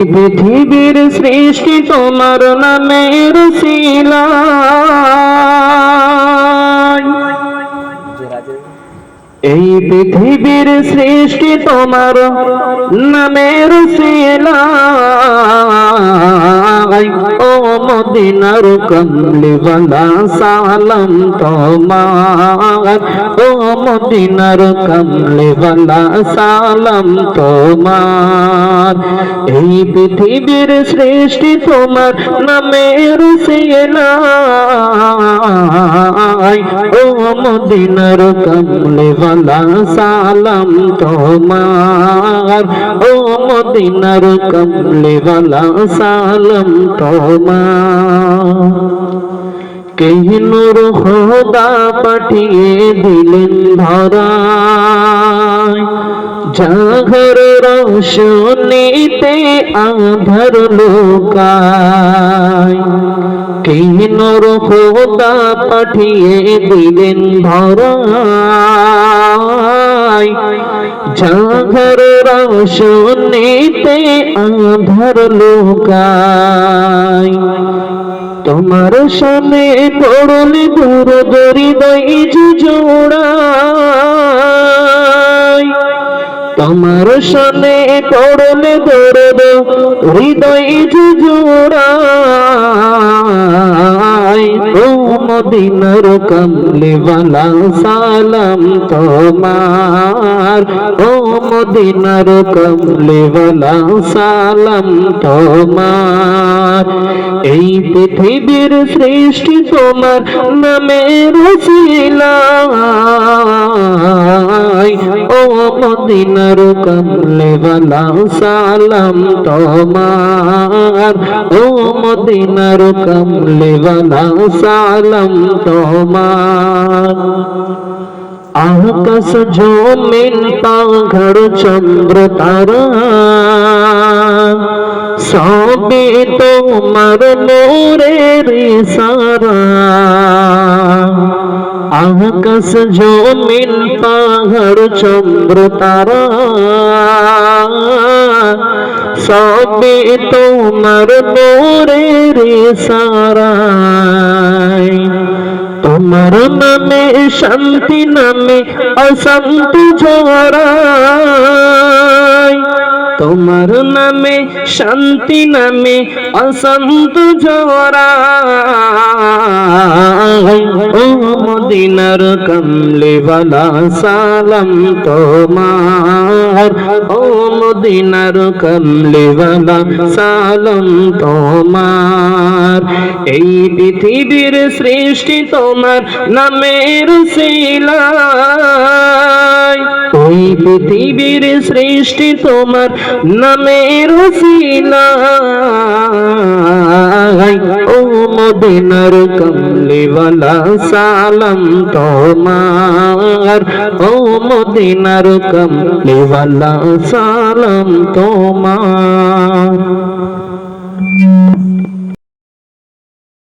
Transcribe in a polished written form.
পৃথিবীর সৃষ্টি তোমার নামের উসিলায়, এই পৃথিবীর সৃষ্টি তোমার নামের উসিলায়। ও মদিনার কমলিওয়ালা সালাম তোমার, ও মদিনার কমলিওয়ালা সালাম তোমার। এই পৃথিবীর সৃষ্টি তোমার নামের উসিলায়, ও মদিনার কমলিওয়ালা সালাম তোমার, ও মদিনার কমলিওয়ালা সালাম তোমার। কে নূর খোদা পাঠিয়ে দিলেন ধরায়, জাগর রোশনীতে আঁধার লুকায়। কে নূর খোদা পাঠিয়ে দিলেন ধরায়, জাগর রোশনীতে আঁধার লুকায়। তোমার সামনে পড়লে দরদ হৃদয় জোড়ায়, তোমার সামনে পড়লে দরদ হৃদয় জোড়ায়। ও মদিনার কমলিওয়ালা সালাম তোমার, ও মদিনার কমলিওয়ালা সালাম তোমার। এই পৃথিবীর সৃষ্টি তোমার নামের উসিলায়, ও মদিনার কমলিওয়ালা সালাম তোমার, ও মদিনার কমলিওয়ালা সালাম তোমার। আকাশ জমিন পাহাড় চন্দ্র তারা সবে তোমার নূরের ইশারা। আকাশ জমিন পাহাড় চন্দ্র তারা সবে তোমার নূরের ইশারায়। তোমার নামে শান্তি নামে অশান্তি ঝরায়, তোমার নামে শান্তি নামে অশান্তি ঝরায়। ও মদিনার কমলিওয়ালা সালাম তোমার, ও মদিনার কমলিওয়ালা সালাম তোমার। এই পৃথিবীর সৃষ্টি তোমার নামের উসিলায়, এই পৃথিবীর সৃষ্টি তোমার নামের উসিলায়। ও মদিনার কমলিওয়ালা সালাম তোমার, ও মদিনার কমলিওয়ালা সালাম তোমার।